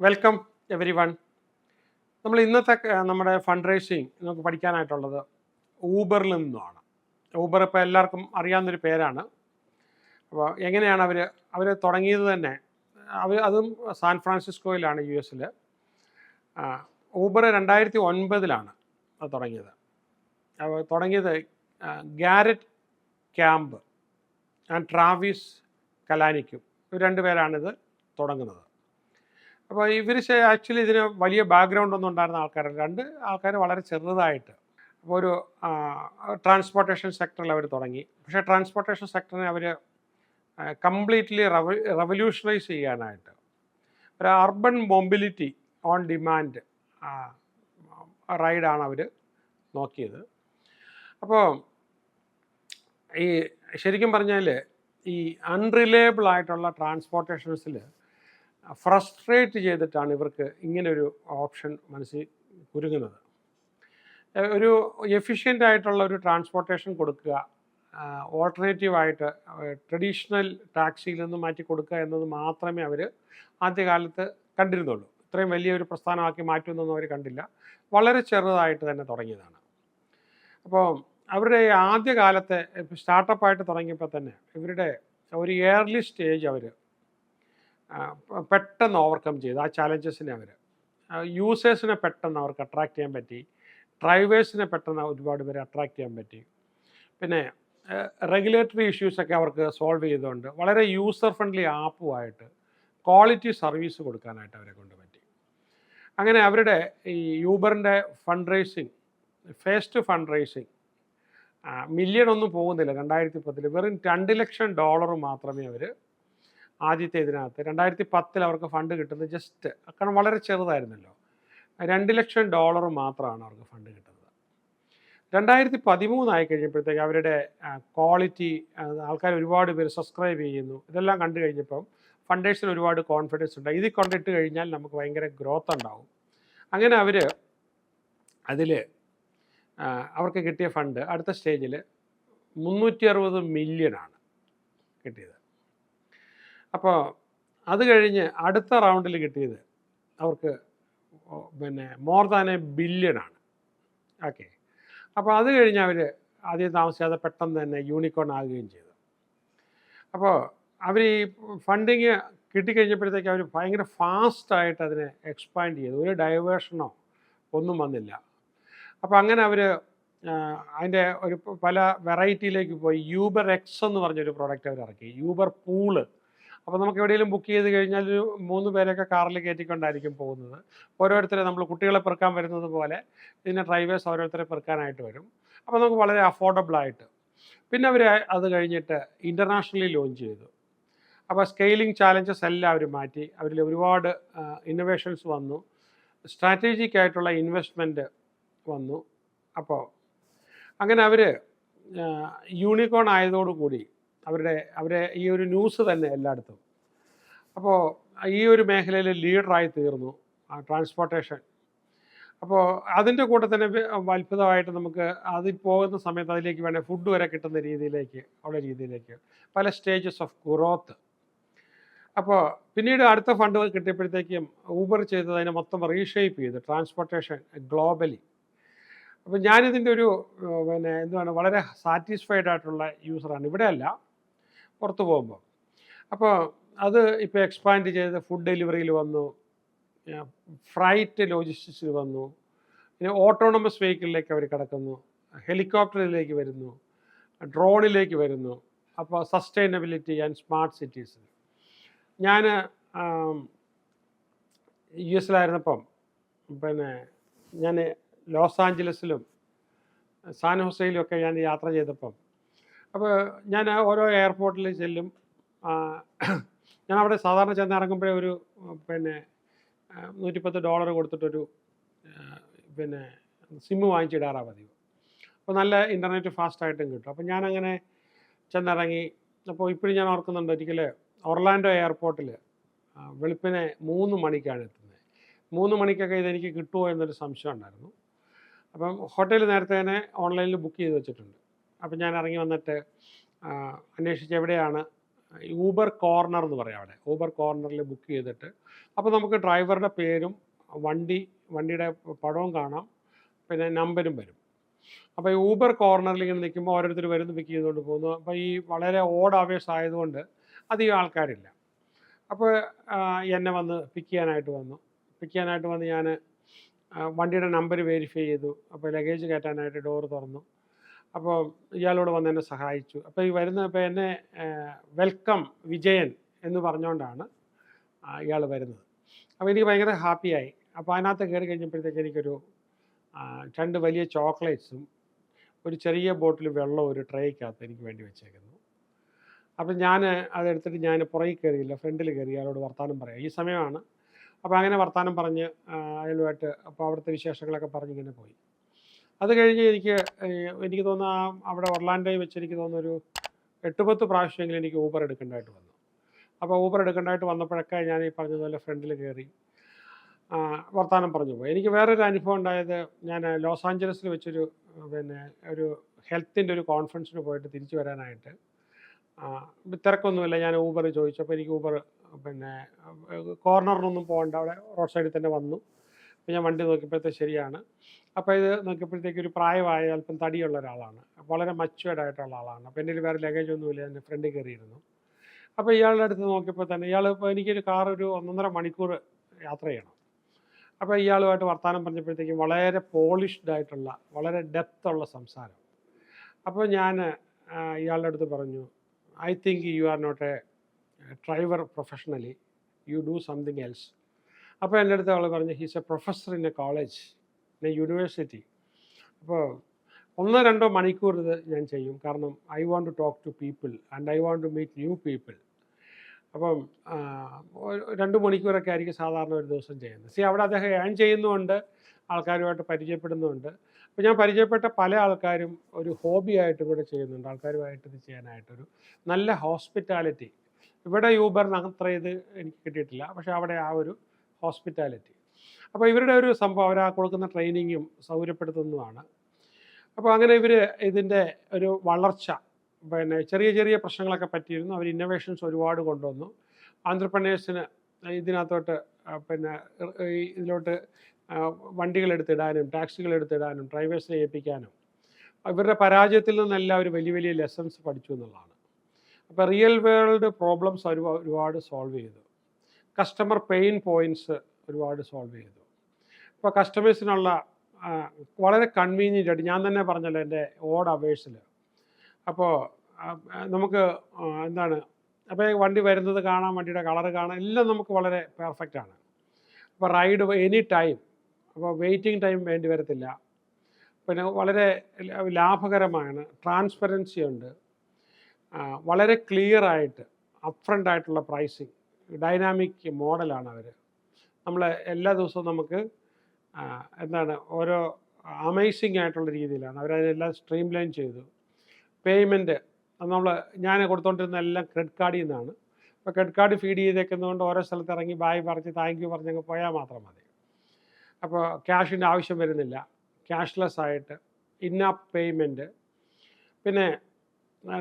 Welcome every one. നമ്മൾ ഇന്നത്തെ നമ്മുടെ ഫണ്ട് റൈസിങ് നമുക്ക് പഠിക്കാനായിട്ടുള്ളത് ഊബറിൽ നിന്നുമാണ്. ഊബർ ഇപ്പോൾ എല്ലാവർക്കും അറിയാവുന്നൊരു പേരാണ്. അപ്പോൾ എങ്ങനെയാണ് അവർ തുടങ്ങിയത് തന്നെ, അതും സാൻ ഫ്രാൻസിസ്കോയിലാണ്, US. ഊബർ 2009 അത് തുടങ്ങിയത്. അപ്പോൾ തുടങ്ങിയത് ഗാരറ്റ് ക്യാമ്പ് ആൻഡ് ട്രാവിസ് കലാനിക്കും, ഇവർ രണ്ടുപേരാണിത് തുടങ്ങുന്നത്. അപ്പോൾ ഇവർ ആക്ച്വലി ഇതിന് വലിയ ബാക്ക്ഗ്രൗണ്ട് ഒന്നും ഉണ്ടായിരുന്ന ആൾക്കാരല്ല. രണ്ട് ആൾക്കാർ വളരെ ചെറുതായിട്ട് അപ്പോൾ ഒരു ട്രാൻസ്പോർട്ടേഷൻ സെക്ടറിൽ അവർ തുടങ്ങി. പക്ഷേ ട്രാൻസ്പോർട്ടേഷൻ സെക്ടറിനെ അവർ കംപ്ലീറ്റ്ലി റെവല്യൂഷണൈസ് ചെയ്യാനായിട്ട് ഒരു അർബൻ മൊബിലിറ്റി ഓൺ ഡിമാൻഡ് റൈഡാണ് അവർ നോക്കിയത്. അപ്പോൾ ഈ ശരിക്കും പറഞ്ഞാൽ ഈ അൺറിലയബിൾ ആയിട്ടുള്ള ട്രാൻസ്പോർട്ടേഷൻസിൽ ഫ്രസ്ട്രേറ്റ് ചെയ്തിട്ടാണ് ഇവർക്ക് ഇങ്ങനൊരു ഓപ്ഷൻ മനസ്സിൽ കുരുങ്ങുന്നത്. ഒരു എഫിഷ്യൻ്റ് ആയിട്ടുള്ള ഒരു ട്രാൻസ്പോർട്ടേഷൻ കൊടുക്കുക, ഓൾട്ടർനേറ്റീവായിട്ട് ട്രഡീഷണൽ ടാക്സിയിൽ നിന്ന് മാറ്റി കൊടുക്കുക എന്നത് മാത്രമേ അവർ ആദ്യകാലത്ത് കണ്ടിരുന്നുള്ളൂ. ഇത്രയും വലിയൊരു പ്രസ്ഥാനമാക്കി മാറ്റുമെന്നൊന്നും അവർ കണ്ടില്ല. വളരെ ചെറുതായിട്ട് തന്നെ തുടങ്ങിയതാണ്. അപ്പോൾ അവരുടെ ആദ്യകാലത്തെ സ്റ്റാർട്ടപ്പായിട്ട് തുടങ്ങിയപ്പോൾ തന്നെ ഇവരുടെ ഒരു ഏർലി സ്റ്റേജ് അവർ പെട്ടെന്ന് ഓവർകം ചെയ്തു. ആ ചാലഞ്ചസിനെ അവർ യൂസേഴ്സിനെ പെട്ടെന്ന് അവർക്ക് അട്രാക്റ്റ് ചെയ്യാൻ പറ്റി. ഡ്രൈവേഴ്സിനെ പെട്ടെന്ന് ഒരുപാട് പേരെ അട്രാക്റ്റ് ചെയ്യാൻ പറ്റി. പിന്നെ റെഗുലേറ്ററി ഇഷ്യൂസൊക്കെ അവർക്ക് സോൾവ് ചെയ്തുകൊണ്ട് വളരെ യൂസർ ഫ്രണ്ട്ലി ആപ്പുമായിട്ട് ക്വാളിറ്റി സർവീസ് കൊടുക്കാനായിട്ട് അവരെ കൊണ്ട് പറ്റി. അങ്ങനെ അവരുടെ ഈ യൂബറിൻ്റെ fund raising, first fund raising മില്യണൊന്നും പോകുന്നില്ല. 2010 വെറും $2 ലക്ഷം മാത്രമേ അവർ ആദ്യത്തെ ഇതിനകത്ത് 2010 അവർക്ക് ഫണ്ട് കിട്ടുന്നത് ജസ്റ്റ്, കാരണം വളരെ ചെറുതായിരുന്നല്ലോ, $2 ലക്ഷം മാത്രമാണ് അവർക്ക് ഫണ്ട് കിട്ടുന്നത്. 2013 ആയി കഴിഞ്ഞപ്പോഴത്തേക്ക് അവരുടെ ക്വാളിറ്റി, ആൾക്കാർ ഒരുപാട് പേര് സബ്സ്ക്രൈബ് ചെയ്യുന്നു, ഇതെല്ലാം കണ്ടു കഴിഞ്ഞപ്പം ഫണ്ടേഴ്സിന് ഒരുപാട് കോൺഫിഡൻസ് ഉണ്ട്. ഇതിൽ കൊണ്ടിട്ട് കഴിഞ്ഞാൽ നമുക്ക് ഭയങ്കര ഗ്രോത്ത് ഉണ്ടാവും. അങ്ങനെ അവർ അതിൽ അവർക്ക് കിട്ടിയ ഫണ്ട് അടുത്ത സ്റ്റേജിൽ 360 മില്യണാണ് കിട്ടിയത്. അപ്പോൾ അത് കഴിഞ്ഞ് അടുത്ത റൗണ്ടിൽ കിട്ടിയത് അവർക്ക് മോർ ദാൻ $1 ബില്യണാണ്. ഓക്കെ. അപ്പോൾ അത് കഴിഞ്ഞ് അവർ ആദ്യം താമസിക്കാതെ പെട്ടെന്ന് തന്നെ യൂണിക്കോൺ ആകുകയും ചെയ്തു. അപ്പോൾ അവർ ഈ ഫണ്ടിങ് കിട്ടിക്കഴിഞ്ഞപ്പോഴത്തേക്ക് അവർ ഭയങ്കര ഫാസ്റ്റായിട്ട് അതിനെ എക്സ്പാൻഡ് ചെയ്തു. ഒരു ഡൈവേഷനോ ഒന്നും വന്നില്ല. അപ്പോൾ അങ്ങനെ അവർ അതിൻ്റെ ഒരു പല വെറൈറ്റിയിലേക്ക് പോയി. യൂബർ എക്സ് എന്ന് പറഞ്ഞൊരു പ്രോഡക്റ്റ് അവർ ഇറക്കി, യൂബർ പൂള്. അപ്പോൾ നമുക്ക് എവിടെയെങ്കിലും ബുക്ക് ചെയ്ത് കഴിഞ്ഞാൽ ഒരു 3 പേരൊക്കെ കാറിൽ കയറ്റിക്കൊണ്ടായിരിക്കും പോകുന്നത്. ഓരോരുത്തരെ നമ്മൾ കുട്ടികളെ പെറുക്കാൻ വരുന്നത് പോലെ ഇതിൻ്റെ ഡ്രൈവേഴ്സ് ഓരോരുത്തരെ പെറുക്കാനായിട്ട് വരും. അപ്പോൾ നമുക്ക് വളരെ അഫോർഡബിളായിട്ട്. പിന്നെ അവർ അത് കഴിഞ്ഞിട്ട് ഇൻ്റർനാഷണലി ലോഞ്ച് ചെയ്തു. അപ്പോൾ സ്കെയിലിംഗ് ചാലഞ്ചസ് എല്ലാം അവർ മാറ്റി. അവരിൽ ഒരുപാട് ഇന്നോവേഷൻസ് വന്നു, സ്ട്രാറ്റജിക് ആയിട്ടുള്ള ഇൻവെസ്റ്റ്മെൻറ്റ് വന്നു. അപ്പോൾ അങ്ങനെ അവർ യൂണിക്കോൺ ആയതോടുകൂടി അവരെ ഈ ഒരു ന്യൂസ് തന്നെ എല്ലായിടത്തും. അപ്പോൾ ഈ ഒരു മേഖലയിൽ ലീഡറായി തീർന്നു ട്രാൻസ്പോർട്ടേഷൻ. അപ്പോൾ അതിൻ്റെ കൂടെ തന്നെ അത്ഭുതമായിട്ട് നമുക്ക് അതിൽ പോകുന്ന സമയത്ത് അതിലേക്ക് വേണ്ട ഫുഡ് വരെ കിട്ടുന്ന രീതിയിലേക്ക് പല സ്റ്റേജസ് ഓഫ് ഗ്രോത്ത്. അപ്പോൾ പിന്നീട് അടുത്ത ഫണ്ട് കിട്ടിയപ്പോഴത്തേക്കും ഊബർ ചെയ്തത് അതിനെ മൊത്തം റീഷേപ്പ് ചെയ്തു ട്രാൻസ്പോർട്ടേഷൻ ഗ്ലോബലി. അപ്പോൾ ഞാനിതിൻ്റെ ഒരു എന്താണ് വളരെ സാറ്റിസ്ഫൈഡ് ആയിട്ടുള്ള യൂസറാണ്, ഇവിടെയല്ല പുറത്ത് പോകുമ്പോൾ. അപ്പോൾ അത് ഇപ്പോൾ എക്സ്പാൻഡ് ചെയ്ത് ഫുഡ് ഡെലിവറിയിൽ വന്നു, ഫ്രൈറ്റ് ലോജിസ്റ്റിക്സിൽ വന്നു, പിന്നെ ഓട്ടോണമസ് വെഹിക്കിളിലേക്ക് അവർ കിടക്കുന്നു, ഹെലികോപ്റ്ററിലേക്ക് വരുന്നു, ഡ്രോണിലേക്ക് വരുന്നു. അപ്പോൾ സസ്റ്റൈനബിലിറ്റി ആൻഡ് സ്മാർട്ട് സിറ്റീസ്. ഞാൻ US ഞാൻ ലോസ് ആഞ്ചലസിലും സാൻ ഹോസയിലും ഒക്കെ ഞാൻ യാത്ര ചെയ്തപ്പം, അപ്പോൾ ഞാൻ ഓരോ എയർപോർട്ടിൽ ചെല്ലും. ഞാൻ അവിടെ സാധാരണ ചെന്നിറങ്ങുമ്പോഴേ ഒരു $110 കൊടുത്തിട്ടൊരു സിമ്മ് വാങ്ങിച്ചിടാറാണ് പതിവ്. അപ്പോൾ നല്ല ഇൻ്റർനെറ്റ് ഫാസ്റ്റായിട്ടും കിട്ടും. അപ്പോൾ ഞാനങ്ങനെ ചെന്നിറങ്ങി. അപ്പോൾ ഇപ്പോഴും ഞാൻ ഓർക്കുന്നുണ്ട്, ഒരിക്കൽ ഒർലാൻഡോ എയർപോർട്ടിൽ വെളുപ്പിനെ 3 മണിക്കാണ് എത്തുന്നത്. 3 മണിക്കൊക്കെ ഇതെനിക്ക് കിട്ടുമോ എന്നൊരു സംശയം ഉണ്ടായിരുന്നു. അപ്പം ഹോട്ടൽ നേരത്തെ തന്നെ ഓൺലൈനിൽ ബുക്ക് ചെയ്ത് വെച്ചിട്ടുണ്ട്. അപ്പം ഞാൻ ഇറങ്ങി വന്നിട്ട് അന്വേഷിച്ച് എവിടെയാണ് ഊബർ കോർണർ എന്ന് പറയും അവിടെ. ഊബർ കോർണറിൽ ബുക്ക് ചെയ്തിട്ട് അപ്പോൾ നമുക്ക് ഡ്രൈവറുടെ പേരും വണ്ടിയുടെ പടവും കാണാം, പിന്നെ നമ്പരും വരും. അപ്പോൾ ഈ ഊബർ കോർണറിൽ ഇങ്ങനെ നിൽക്കുമ്പോൾ ഓരോരുത്തർ വരുന്നു പിക്ക് ചെയ്തുകൊണ്ട് പോകുന്നു. അപ്പോൾ ഈ വളരെ ഓഡ് അവേഴ്സ് ആയതുകൊണ്ട് അധികം ആൾക്കാരില്ല. അപ്പോൾ എന്നെ വന്ന് പിക്ക് ചെയ്യാനായിട്ട് വന്ന് ഞാൻ വണ്ടിയുടെ നമ്പർ വെരിഫൈ ചെയ്തു. അപ്പോൾ ലഗേജ് കയറ്റാനായിട്ട് ഡോറ് തുറന്നു. അപ്പോൾ ഇയാളോട് വന്ന് എന്നെ സഹായിച്ചു. അപ്പോൾ ഇപ്പോൾ എന്നെ വെൽക്കം വിജയൻ എന്ന് പറഞ്ഞുകൊണ്ടാണ് ഇയാൾ വരുന്നത്. അപ്പോൾ എനിക്ക് ഭയങ്കര ഹാപ്പിയായി. അപ്പോൾ അതിനകത്ത് കയറി കഴിഞ്ഞപ്പോഴത്തേക്ക് എനിക്കൊരു 2 വലിയ ചോക്ലേറ്റ്സും ഒരു ചെറിയ ബോട്ടിൽ വെള്ളം ഒരു ട്രേക്കകത്ത് എനിക്ക് വേണ്ടി വെച്ചേക്കുന്നു. അപ്പം ഞാൻ അതെടുത്തിട്ട് ഞാൻ പുറകിൽ കയറിയില്ല, ഫ്രണ്ടിൽ കയറി അയാളോട് വർത്തമാനം പറയാം. ഈ സമയമാണ്. അപ്പോൾ അങ്ങനെ വർത്തമാനം പറഞ്ഞ് അയാളുമായിട്ട് അപ്പോൾ അവിടുത്തെ വിശേഷങ്ങളൊക്കെ പറഞ്ഞിങ്ങനെ പോയി. അത് കഴിഞ്ഞ് എനിക്ക് തോന്നുന്നു അവിടെ ഒർലാൻഡോയിൽ വെച്ച് എനിക്ക് തോന്നുന്നു ഒരു 8-10 പ്രാവശ്യമെങ്കിലും എനിക്ക് ഊബർ എടുക്കേണ്ടതായിട്ട് വന്നു. അപ്പോൾ ഊബർ എടുക്കേണ്ടതായിട്ട് വന്നപ്പോഴൊക്കെ ഞാൻ ഈ പറഞ്ഞതുപോലെ ഫ്രണ്ടിൽ കയറി വർത്തമാനം പറഞ്ഞു പോയി. എനിക്ക് വേറൊരു അനുഭവം ഉണ്ടായത്, ഞാൻ ലോസ് ആഞ്ചലസിൽ വെച്ചൊരു ഒരു ഹെൽത്തിൻ്റെ ഒരു കോൺഫറൻസിന് പോയിട്ട് തിരിച്ചു വരാനായിട്ട് തിരക്കൊന്നുമില്ല. ഞാൻ ഊബർ ചോദിച്ചു. അപ്പോൾ എനിക്ക് ഊബർ കോർണറിനൊന്നും പോകണ്ട, അവിടെ റോഡ് സൈഡിൽ തന്നെ വന്നു. അപ്പോൾ ഞാൻ വണ്ടി നോക്കിയപ്പോഴത്തെ ശരിയാണ്. അപ്പോൾ ഇത് നോക്കിയപ്പോഴത്തേക്ക് ഒരു പ്രായമായ അല്പം തടിയുള്ള ഒരാളാണ്, വളരെ മച്ചുവേർഡ് ആയിട്ടുള്ള ആളാണ്. അപ്പോൾ എൻ്റെ വേറെ ലഗേജ് ഒന്നുമില്ല, എൻ്റെ ഫ്രണ്ടിൽ കയറിയിരുന്നു. അപ്പോൾ ഇയാളുടെ അടുത്ത് നോക്കിയപ്പോൾ തന്നെ ഇപ്പോൾ എനിക്കൊരു കാർ ഒരു 1.5 മണിക്കൂർ യാത്ര ചെയ്യണം. അപ്പോൾ ഇയാളുമായിട്ട് വർത്തമാനം പറഞ്ഞപ്പോഴത്തേക്കും വളരെ പോളിഷ്ഡ് ആയിട്ടുള്ള വളരെ ഡെപ്തുള്ള സംസാരം. അപ്പോൾ ഞാൻ ഇയാളുടെ അടുത്ത് പറഞ്ഞു, I think you are not a driver professionally, you do something else. അപ്പോൾ എൻ്റെ അടുത്ത് ആൾ പറഞ്ഞു, he's a professor in a college, in a university. അപ്പോൾ 1-2 മണിക്കൂർ ഇത് ഞാൻ ചെയ്യും, കാരണം I want to talk to people and I want to meet new people. അപ്പം 2 മണിക്കൂറൊക്കെ ആയിരിക്കും സാധാരണ ഒരു ദിവസം ചെയ്യുന്നത്. അവിടെ അദ്ദേഹം ഏൺ ചെയ്യുന്നുമുണ്ട്, ആൾക്കാരുമായിട്ട് പരിചയപ്പെടുന്നുമുണ്ട്. അപ്പോൾ ഞാൻ പരിചയപ്പെട്ട പല ആൾക്കാരും ഒരു ഹോബി ആയിട്ട് കൂടെ ചെയ്യുന്നുണ്ട്, ആൾക്കാരുമായിട്ട് ഇത് ചെയ്യാനായിട്ടൊരു നല്ല ഹോസ്പിറ്റാലിറ്റി. ഇവിടെ യൂബറിന് അത്ര ഇത് എനിക്ക് കിട്ടിയിട്ടില്ല, പക്ഷേ അവിടെ ആ ഒരു ഹോസ്പിറ്റാലിറ്റി. അപ്പോൾ ഇവരുടെ ഒരു സംഭവം, അവർ കൊടുക്കുന്ന ട്രെയിനിങ്ങും സൗകര്യപ്പെടുത്തുന്നതാണ്. അപ്പോൾ അങ്ങനെ ഇതിൻ്റെ ഒരു വളർച്ച, ചെറിയ ചെറിയ പ്രശ്നങ്ങളൊക്കെ പറ്റിയിരുന്നു. അവർ ഇന്നോവേഷൻസ് ഒരുപാട് കൊണ്ടുവന്നു. ആന്ത്രപ്രനേഴ്സിന് ഇതിനകത്തോട്ട് ഇതിലോട്ട് വണ്ടികൾ എടുത്തിടാനും ടാക്സികൾ എടുത്തിടാനും ഡ്രൈവേഴ്സിനെ ഏൽപ്പിക്കാനും ഇവരുടെ പരാജയത്തിൽ നിന്നെല്ലാം അവർ വലിയ വലിയ ലെസൺസ് പഠിച്ചു എന്നുള്ളതാണ്. അപ്പോൾ റിയൽ വേൾഡ് പ്രോബ്ലംസ് ഒരുപാട് സോൾവ് ചെയ്തു. കസ്റ്റമർ പെയിൻ പോയിൻറ്റ്സ് ഒരുപാട് സോൾവ് ചെയ്തു. ഇപ്പോൾ കസ്റ്റമേഴ്സിനുള്ള വളരെ കൺവീനിയൻ്റ് ആയിട്ട്, ഞാൻ തന്നെ പറഞ്ഞല്ലോ എൻ്റെ ഓഡ് അവേഴ്സിൽ. അപ്പോൾ നമുക്ക് അപ്പോൾ വണ്ടി വരുന്നത് കാണാം, വണ്ടിയുടെ കളറ് കാണാം, എല്ലാം നമുക്ക് വളരെ പെർഫെക്റ്റാണ്. അപ്പോൾ റൈഡ് എനി ടൈം, അപ്പോൾ വെയിറ്റിംഗ് ടൈം വേണ്ടി വരത്തില്ല. പിന്നെ വളരെ ലാഭകരമാണ്, ട്രാൻസ്പെറൻസി ഉണ്ട്, വളരെ ക്ലിയർ ആയിട്ട് അപ്ഫ്രണ്ട് ആയിട്ടുള്ള പ്രൈസിങ്, ഡൈനാമിക് മോഡലാണ് അവർ. നമ്മൾ എല്ലാ ദിവസവും നമുക്ക് ഓരോ അമേസിങ് ആയിട്ടുള്ള രീതിയിലാണ് അവരതിനെല്ലാം സ്ട്രീം ലൈൻ ചെയ്തു. പേയ്മെൻറ്റ് ഞാൻ കൊടുത്തുകൊണ്ടിരുന്ന എല്ലാം ക്രെഡിറ്റ് കാർഡിൽ നിന്നാണ്. അപ്പോൾ ക്രെഡിറ്റ് കാർഡ് ഫീഡ് ചെയ്തേക്കുന്നതുകൊണ്ട് ഓരോ സ്ഥലത്ത് ഇറങ്ങി ബായ് പറഞ്ഞ് താങ്ക് യു പറഞ്ഞങ്ങ് പോയാൽ മാത്രം മതി. അപ്പോൾ ക്യാഷിൻ്റെ ആവശ്യം വരുന്നില്ല, ക്യാഷ്ലെസ് ആയിട്ട് ഇൻ ആപ്പ് പേയ്മെൻറ്റ്. പിന്നെ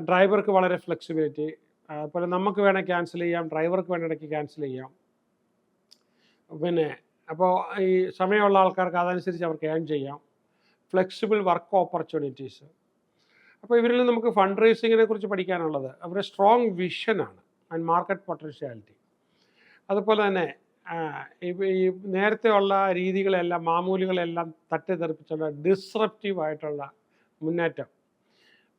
ഡ്രൈവർക്ക് വളരെ ഫ്ലെക്സിബിലിറ്റി. അതുപോലെ നമുക്ക് വേണേൽ ക്യാൻസൽ ചെയ്യാം, ഡ്രൈവർക്ക് വേണ്ട ഇടയ്ക്ക് ക്യാൻസൽ ചെയ്യാം. അപ്പോൾ ഈ സമയമുള്ള ആൾക്കാർക്ക് അതനുസരിച്ച് അവർക്ക് ഏൺ ചെയ്യാം. Flexible work opportunities. അപ്പോൾ ഇവരിൽ നമുക്ക് ഫണ്ട് റേസിങ്ങിനെ കുറിച്ച് പഠിക്കാനുള്ളത് അവരുടെ സ്ട്രോങ് വിഷനാണ് ആൻഡ് മാർക്കറ്റ് പൊട്ടൻഷ്യാലിറ്റി. അതുപോലെ തന്നെ ഈ നേരത്തെ ഉള്ള രീതികളെല്ലാം, മാമൂലുകളെല്ലാം തട്ടിത്തെറിപ്പിച്ചുള്ള ഡിസ്റപ്റ്റീവ് ആയിട്ടുള്ള മുന്നേറ്റം.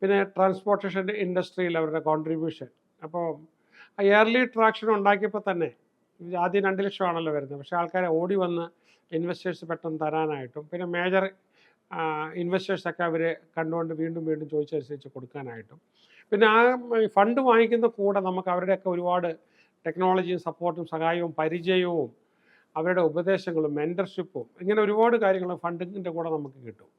പിന്നെ ട്രാൻസ്പോർട്ടേഷൻ ഇൻഡസ്ട്രിയിൽ അവരുടെ കോൺട്രിബ്യൂഷൻ. അപ്പോൾ എയർലി ട്രാക്ഷൻ ഉണ്ടാക്കിയപ്പോൾ തന്നെ ആദ്യം 2 ലക്ഷമാണല്ലോ വരുന്നത്, പക്ഷേ ആൾക്കാരെ ഓടി വന്ന് ഇൻവെസ്റ്റേഴ്സ് പെട്ടെന്ന് തരാനായിട്ടും, പിന്നെ മേജർ ഇൻവെസ്റ്റേഴ്സൊക്കെ അവർ കണ്ടുകൊണ്ട് വീണ്ടും വീണ്ടും ചോദിച്ചനുസരിച്ച് കൊടുക്കാനായിട്ടും, പിന്നെ ആ ഫണ്ട് വാങ്ങിക്കുന്ന കൂടെ നമുക്ക് അവരുടെയൊക്കെ ഒരുപാട് ടെക്നോളജിയും സപ്പോർട്ടും സഹായവും പരിചയവും അവരുടെ ഉപദേശങ്ങളും മെൻറ്റർഷിപ്പും, ഇങ്ങനെ ഒരുപാട് കാര്യങ്ങൾ ഫണ്ടിങ്ങിൻ്റെ കൂടെ നമുക്ക് കിട്ടും.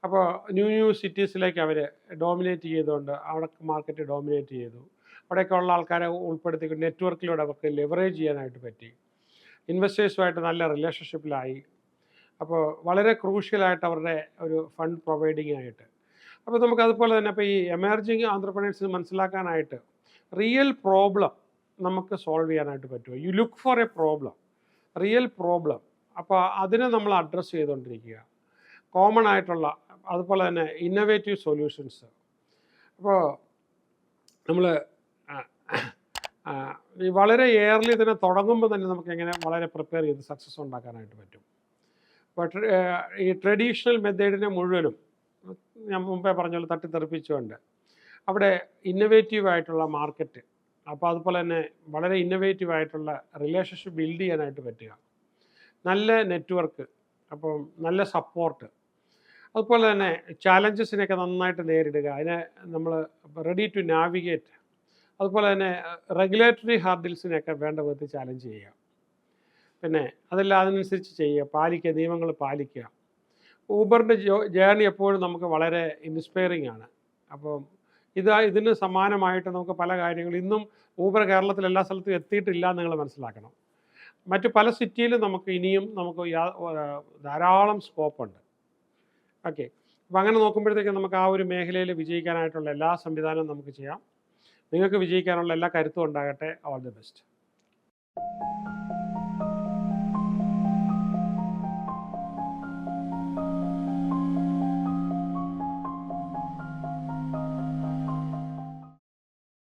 അപ്പോൾ ന്യൂ സിറ്റീസിലേക്ക് അവർ ഡോമിനേറ്റ് ചെയ്തുകൊണ്ട് അവിടെ മാർക്കറ്റ് ഡോമിനേറ്റ് ചെയ്തു. അവിടെയൊക്കെ ഉള്ള ആൾക്കാരെ ഉൾപ്പെടുത്തി നെറ്റ്വർക്കിലൂടെ അവർക്ക് ലെവറേജ് ചെയ്യാനായിട്ട് പറ്റി. ഇൻവെസ്റ്റേഴ്സുമായിട്ട് നല്ല റിലേഷൻഷിപ്പിലായി. അപ്പോൾ വളരെ ക്രൂഷ്യലായിട്ട് അവരുടെ ഒരു ഫണ്ട് പ്രൊവൈഡിങ് ആയിട്ട്. അപ്പോൾ നമുക്ക് അതുപോലെ തന്നെ ഇപ്പോൾ ഈ എമർജിങ് ആന്ത്രപ്രനേഴ്സിന് മനസ്സിലാക്കാനായിട്ട് റിയൽ പ്രോബ്ലം നമുക്ക് സോൾവ് ചെയ്യാനായിട്ട് പറ്റുമോ? You look for A problem, real problem. അപ്പോൾ അതിനെ നമ്മൾ അഡ്രസ്സ് ചെയ്തുകൊണ്ടിരിക്കുക. കോമൺ ആയിട്ടുള്ള, അതുപോലെ തന്നെ ഇന്നൊവേറ്റീവ് സൊല്യൂഷൻസ്. അപ്പോൾ നമ്മൾ ഈ വളരെ എയർലി ഇതിനെ തുടങ്ങുമ്പോൾ തന്നെ നമുക്ക് എങ്ങനെ വളരെ പ്രിപ്പയർ ചെയ്ത് സക്സസ് ഉണ്ടാക്കാനായിട്ട് പറ്റും. അപ്പോൾ ഈ ട്രഡീഷണൽ മെത്തേഡിനെ മുഴുവനും ഞാൻ മുമ്പേ പറഞ്ഞ പോലെ തട്ടിത്തെറിപ്പിച്ചുകൊണ്ട് അവിടെ ഇന്നൊവേറ്റീവ് ആയിട്ടുള്ള മാർക്കറ്റ്, അപ്പോൾ അതുപോലെ തന്നെ വളരെ ഇന്നൊവേറ്റീവ് ആയിട്ടുള്ള റിലേഷൻഷിപ്പ് ബിൽഡ് ചെയ്യാനായിട്ട് പറ്റുക, നല്ല നെറ്റ്വർക്ക്, അപ്പം നല്ല സപ്പോർട്ട്, അതുപോലെ തന്നെ ചാലഞ്ചസിനെയൊക്കെ നന്നായിട്ട് നേരിടുക, അതിനെ നമ്മൾ റെഡി ടു നാവിഗേറ്റ്, അതുപോലെ തന്നെ റെഗുലേറ്ററി ഹാർഡിൽസിനെയൊക്കെ വേണ്ട വിധത്തിൽ ചാലഞ്ച് ചെയ്യുക, പിന്നെ അതെല്ലാം അതിനനുസരിച്ച് ചെയ്യുക, പാലിക്കുക, നിയമങ്ങൾ പാലിക്കുക. ഊബറിൻ്റെ ജേർണി എപ്പോഴും നമുക്ക് വളരെ ഇൻസ്പയറിംഗ് ആണ്. അപ്പം ഇതിന് സമാനമായിട്ട് നമുക്ക് പല കാര്യങ്ങളും ഇന്നും ഊബർ കേരളത്തിൽ എല്ലാ സ്ഥലത്തും എത്തിയിട്ടില്ല എന്ന് നിങ്ങൾ മനസ്സിലാക്കണം. മറ്റ് പല സിറ്റിയിലും നമുക്ക് ഇനിയും നമുക്ക് ധാരാളം സ്കോപ്പുണ്ട്. ഓക്കെ, അപ്പോൾ അങ്ങനെ നോക്കുമ്പോഴത്തേക്കും നമുക്ക് ആ ഒരു മേഖലയിൽ വിജയിക്കാനായിട്ടുള്ള എല്ലാ സംവിധാനവും നമുക്ക് ചെയ്യാം. നിങ്ങൾക്ക് വിജയിക്കാനുള്ള എല്ലാ കരുത്തും ഉണ്ടാകട്ടെ. All the best.